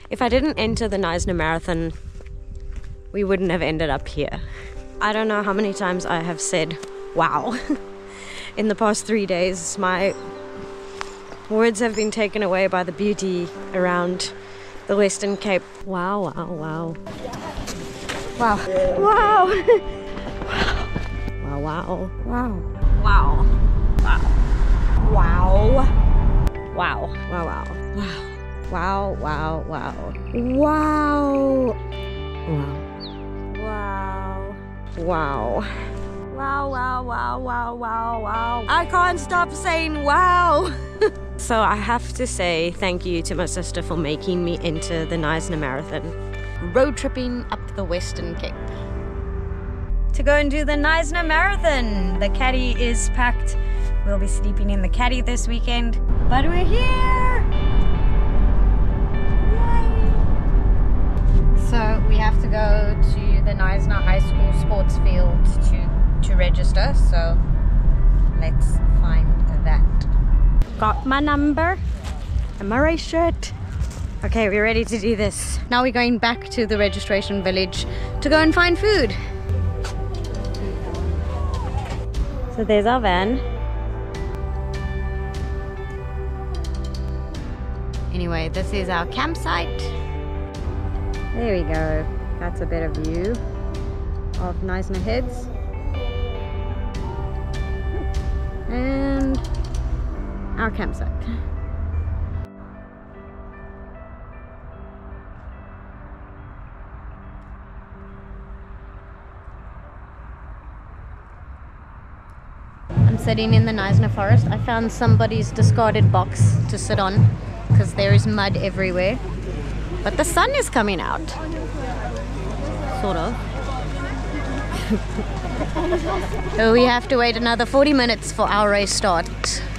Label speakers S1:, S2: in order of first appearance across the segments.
S1: If I didn't enter the Knysna Marathon, we wouldn't have ended up here. I don't know how many times I have said, wow. In the past 3 days, my words have been taken away by the beauty around the Western Cape. Wow, wow, wow. Wow. Wow. Wow, wow. Wow. Wow. Wow. Wow. Wow. Wow, wow. Wow. Wow, wow, wow. Wow. Wow. Wow. Wow. Wow, wow, wow, wow, wow, wow. I can't stop saying wow. So I have to say thank you to my sister for making me into the Knysna Marathon. Road tripping up the Western Cape to go and do the Knysna Marathon. The caddy is packed. We'll be sleeping in the caddy this weekend, but we're here. Yay. So we have to go to the Knysna High School sports field to register, so let's find that. Got my number and my race shirt. Okay, we're ready to do this. Now we're going back to the registration village to go and find food. So there's our van. Anyway, this is our campsite. There we go. That's a better view of Knysna Heads. And our campsite. I'm sitting in the Knysna Forest. I found somebody's discarded box to sit on because there is mud everywhere. But the sun is coming out. Sort of. So we have to wait another 40 minutes for our race start.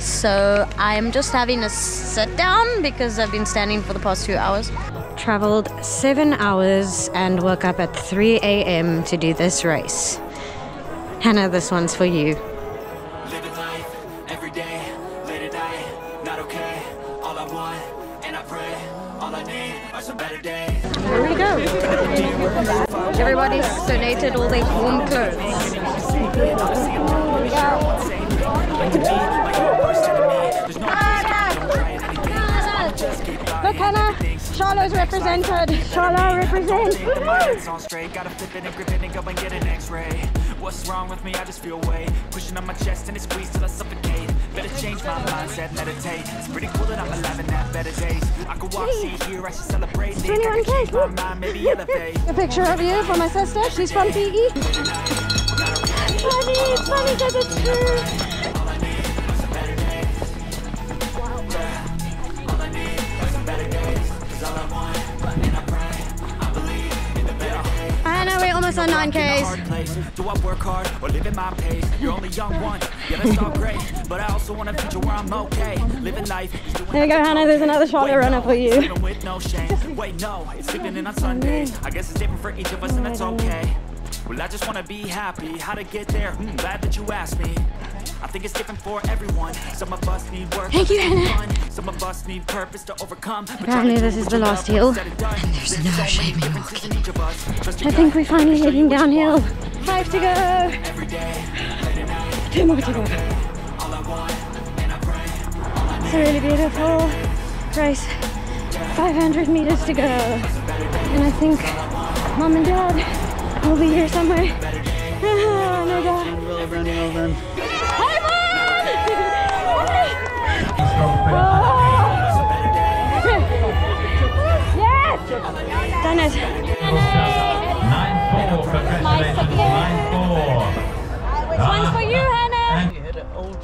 S1: So I'm just having a sit down because I've been standing for the past 2 hours. Traveled 7 hours and woke up at 3 a.m. to do this race. Hannah, this one's for you.
S2: Living life every day, late at night, not okay. All I want, and I pray, all I need are some better days.
S1: Here we go. Everybody's donated all their warm clothes. Look, Hannah, Charlotte's represented. Charlotte represents.
S2: Gotta flip it and grip it and go and get an x-ray. What's wrong with me? I just feel weight pushing on my chest and it squeezes till I suffocate. Better change my mindset, meditate. It's pretty cool that I'm alive and have better days. I could walk, see, here, I should celebrate. Think I can change my mind, maybe elevate.
S1: A picture of you for my sister. She's from PE. Funny, it's funny because it's true. I know we're almost on 9Ks.
S2: Do I work hard or live at my pace? You're only young one, yeah, that's all great. But I also want a future where I'm okay. Living life.
S1: There you go, Hannah. There's another Charlotte runner for you.
S2: With no shame. Wait, no, it's sleeping in on Sundays. I guess it's different for each of us, and that's okay. Well, I just want to be happy. How to get there? Glad that you asked me. I think it's different for everyone. Some of us need work.
S1: Thank you, Hannah.
S2: Some of us need purpose to overcome.
S1: Apparently this is the last hill. And there's no shame in walking. I think we're finally heading downhill. 5 to go. 2 more to go. It's a really beautiful race. 500 meters to go. And I think Mom and Dad will be here somewhere. Oh my God.
S3: Well done.
S1: Hi, Mom! Yes! Done it.
S4: 9-4, congratulations, 9-4.
S1: Which one's for you, Hannah?
S3: You had an old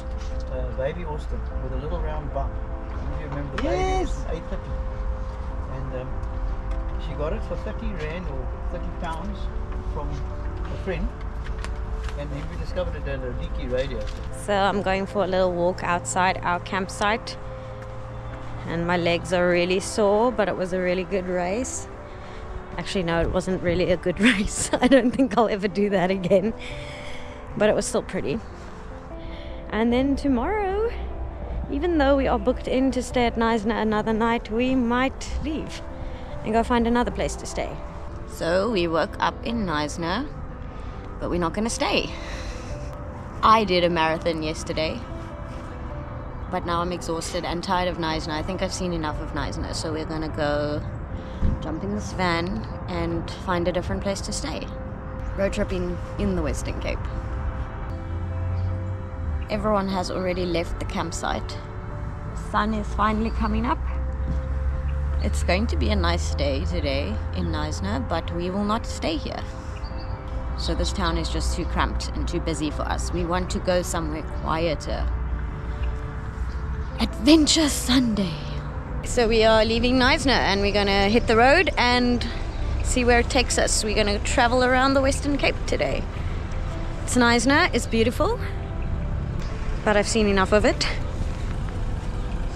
S3: baby Austin with a little round bump. Do you remember the
S5: Yes.
S3: baby? 850. And she got it for 30 Rand or 30 pounds from a friend. And then we discovered it at a leaky radio.
S1: So I'm going for a little walk outside our campsite. And my legs are really sore, but it was a really good race. Actually, no, it wasn't really a good race. I don't think I'll ever do that again. But it was still pretty. And then tomorrow, even though we are booked in to stay at Knysna another night, we might leave. and go find another place to stay. So we woke up in Knysna, but we're not gonna stay. I did a marathon yesterday, but now I'm exhausted and tired of Knysna. I think I've seen enough of Knysna, so we're gonna go jump in this van and find a different place to stay. Road tripping in the Western Cape. Everyone has already left the campsite. The sun is finally coming up. It's going to be a nice day today in Knysna, but we will not stay here. So this town is just too cramped and too busy for us. We want to go somewhere quieter. Adventure Sunday. So we are leaving Knysna and we're gonna hit the road and see where it takes us. We're gonna travel around the Western Cape today. It's Knysna, it's beautiful, but I've seen enough of it.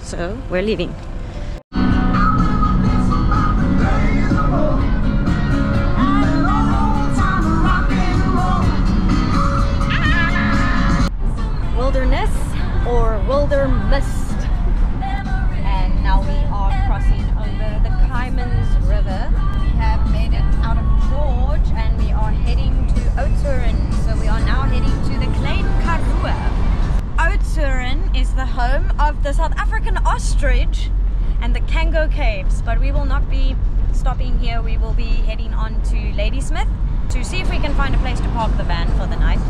S1: So we're leaving. Wilderness or Wildermist. And now we are crossing over the Kaimans River. We have made it out of George and we are heading to Oudtshoorn. So we are now heading to the Klein Karoo. Oudtshoorn is the home of the South African ostrich and the Kango caves, but we will not be stopping here. We will be heading on to Ladysmith to see if we can find a place to park the van for the night.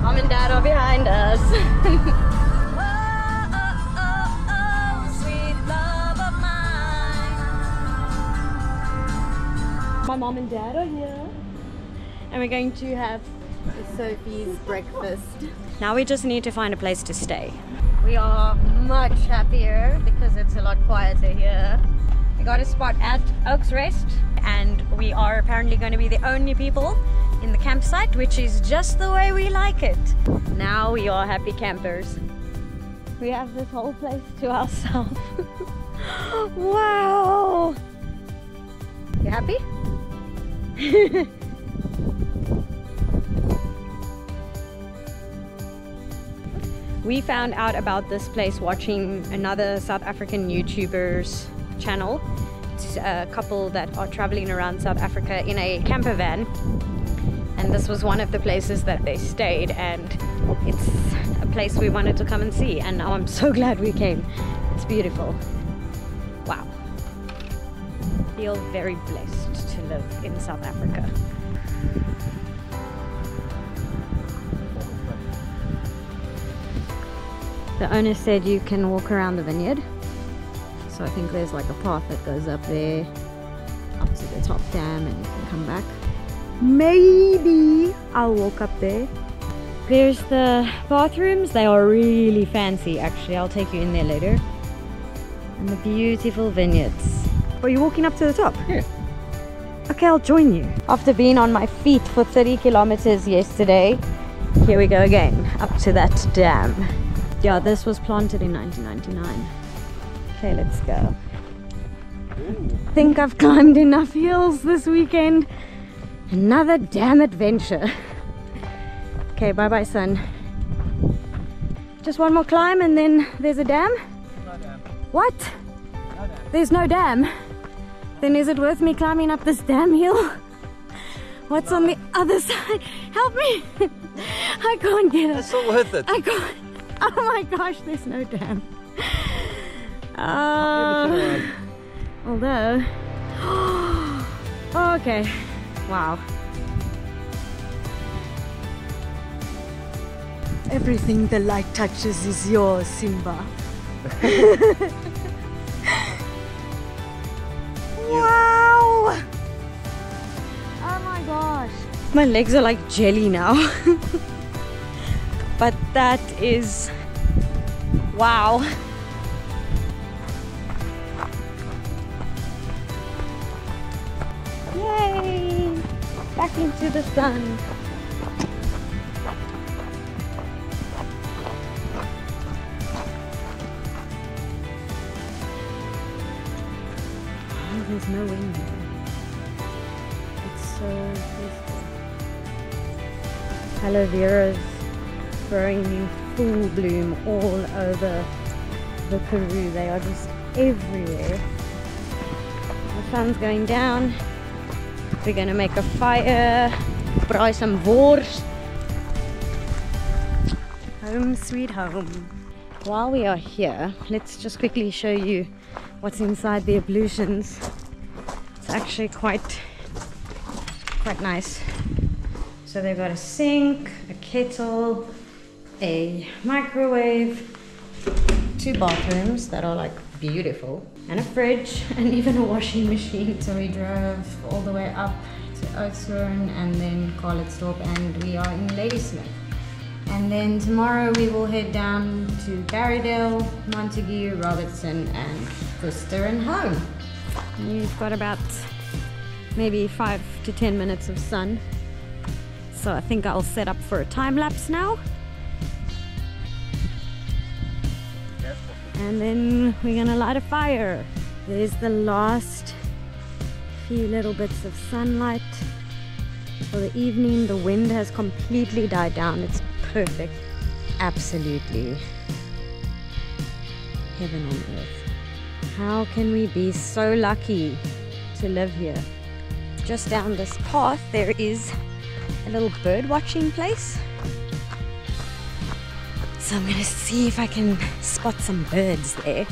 S1: Mom and Dad are behind us. Sweet love of mine. My mom and dad are here. And we're going to have Sophie's breakfast. Now we just need to find a place to stay. We are much happier because it's a lot quieter here. We got a spot at Oaks Rest and we are apparently going to be the only people in the campsite, which is just the way we like it. Now we are happy campers. We have this whole place to ourselves. Wow! You happy? We found out about this place watching another South African YouTuber's channel. It's a couple that are traveling around South Africa in a camper van. And this was one of the places that they stayed, and it's a place we wanted to come and see, and now I'm so glad we came. It's beautiful. Wow. I feel very blessed to live in South Africa. The owner said you can walk around the vineyard. So I think there's like a path that goes up there, up to the top dam, and you can come back. Maybe I'll walk up there. There's the bathrooms. They are really fancy actually. I'll take you in there later. And the beautiful vineyards. Are you walking up to the top?
S3: Yeah.
S1: Okay, I'll join you. After being on my feet for 30 kilometers yesterday, here we go again, up to that dam. Yeah, this was planted in 1999. Okay, let's go. I think I've climbed enough hills this weekend. Another damn adventure. Okay, bye bye sun. Just one more climb and then there's a dam?
S3: No dam.
S1: What?
S3: No dam.
S1: There's no dam? Then is it worth me climbing up this damn hill? What's on the other side? Help me! I can't get it.
S3: It's still worth it.
S1: I can't. Oh my gosh, there's no dam. Although... Oh, okay. Wow. Everything the light touches is yours, Simba. Wow! Oh my gosh. My legs are like jelly now. But that is... wow. Yay! Back into the sun. Oh, there's no wind here. It's so peaceful. Aloe vera's growing in full bloom all over the Karoo. They are just everywhere. The sun's going down. We're gonna make a fire, braai some worst. Home sweet home. While we are here, let's just quickly show you what's inside the ablutions. It's actually quite nice. So they've got a sink, a kettle, a microwave, 2 bathrooms that are like beautiful, and a fridge, and even a washing machine. So we drove all the way up to Oudtshoorn and then Carletsdorp, and we are in Ladysmith. And then tomorrow we will head down to Barrydale, Montague, Robertson, and Worcester and home. And you've got about maybe 5 to 10 minutes of sun. So I think I'll set up for a time lapse now. And then we're gonna light a fire. There's the last few little bits of sunlight for the evening. The wind has completely died down. It's perfect. Absolutely heaven on earth. How can we be so lucky to live here? Just down this path there is a little bird watching place. So I'm gonna see if I can spot some birds there.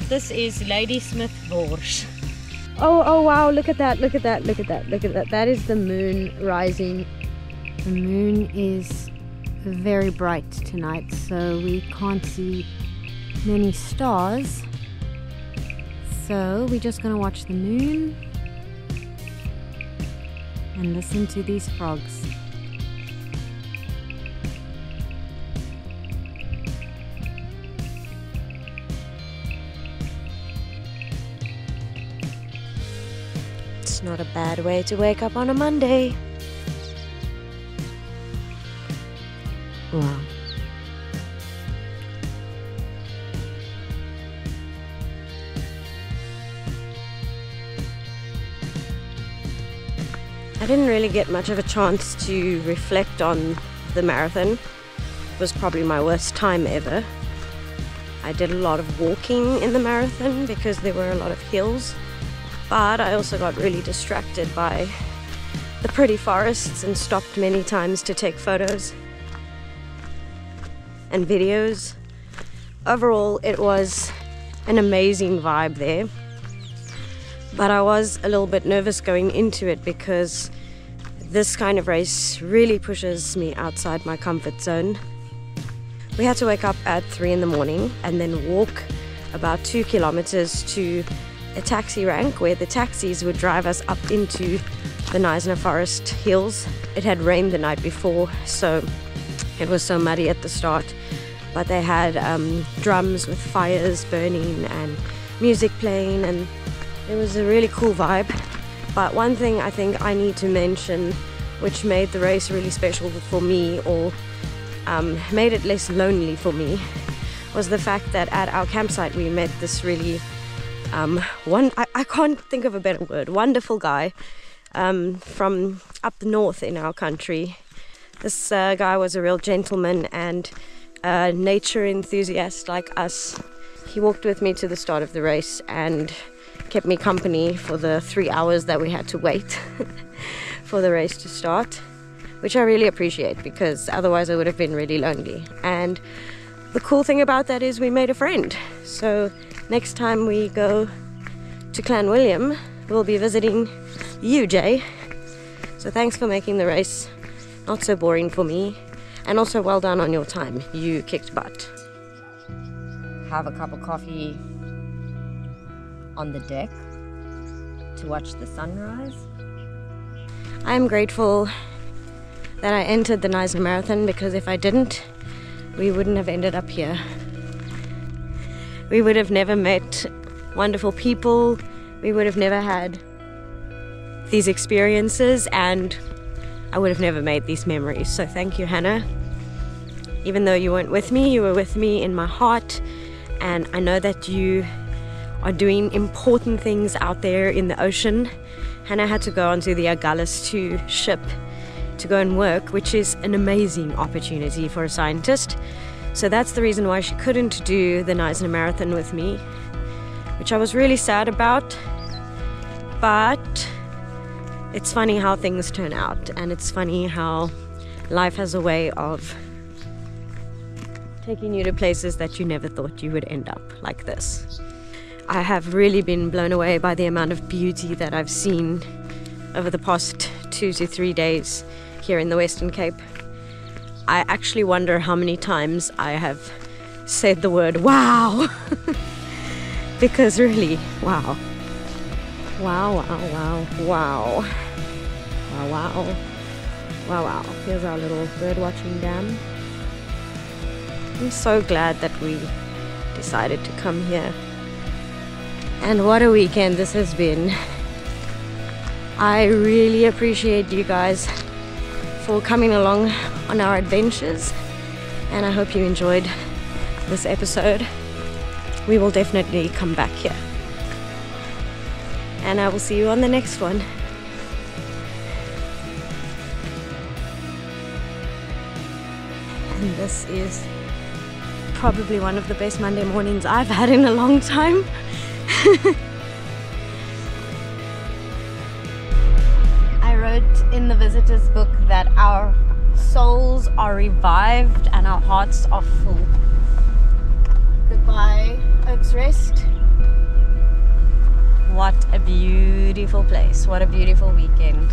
S1: This is Ladysmith Forest. Oh wow, look at that, look at that, look at that, look at that. That is the moon rising. The moon is very bright tonight, so we can't see many stars. So we're just gonna watch the moon and listen to these frogs. It's not a bad way to wake up on a Monday. Wow. I didn't really get much of a chance to reflect on the marathon. It was probably my worst time ever. I did a lot of walking in the marathon because there were a lot of hills, but I also got really distracted by the pretty forests and stopped many times to take photos and videos. Overall, it was an amazing vibe there, but I was a little bit nervous going into it because this kind of race really pushes me outside my comfort zone. We had to wake up at 3 in the morning and then walk about 2 kilometers to a taxi rank where the taxis would drive us up into the Knysna Forest hills. It had rained the night before, so it was so muddy at the start, but they had drums with fires burning and music playing, and it was a really cool vibe. But one thing I think I need to mention, which made the race really special for me, or made it less lonely for me, was the fact that at our campsite we met this really I can't think of a better word, wonderful guy from up north in our country. This guy was a real gentleman and a nature enthusiast like us. He walked with me to the start of the race and kept me company for the 3 hours that we had to wait for the race to start, which I really appreciate because otherwise I would have been really lonely. And the cool thing about that is we made a friend. So next time we go to Clan William, we'll be visiting you, Jay. So thanks for making the race not so boring for me, and also well done on your time. You kicked butt. Have a cup of coffee on the deck to watch the sunrise. I'm grateful that I entered the Knysna Marathon, because if I didn't, we wouldn't have ended up here. We would have never met wonderful people. We would have never had these experiences, and I would have never made these memories. So thank you, Hannah. Even though you weren't with me, you were with me in my heart and I know that you are doing important things out there in the ocean. Hannah had to go onto the Agulhas 2 ship to go and work, which is an amazing opportunity for a scientist. So that's the reason why she couldn't do the Knysna Marathon with me, which I was really sad about. But it's funny how things turn out, and it's funny how life has a way of taking you to places that you never thought you would end up, like this. I have really been blown away by the amount of beauty that I've seen over the past 2 to 3 days here in the Western Cape. I actually wonder how many times I have said the word wow. Because really, wow. Wow, wow, wow, wow. Wow, wow. Wow, wow. Here's our little bird watching dam. I'm so glad that we decided to come here. And what a weekend this has been. I really appreciate you guys for coming along on our adventures, and I hope you enjoyed this episode. We will definitely come back here, and I will see you on the next one. And this is probably one of the best Monday mornings I've had in a long time. I wrote in the visitor's book that our souls are revived and our hearts are full. Goodbye, Oaks Rest. What a beautiful place. What a beautiful weekend.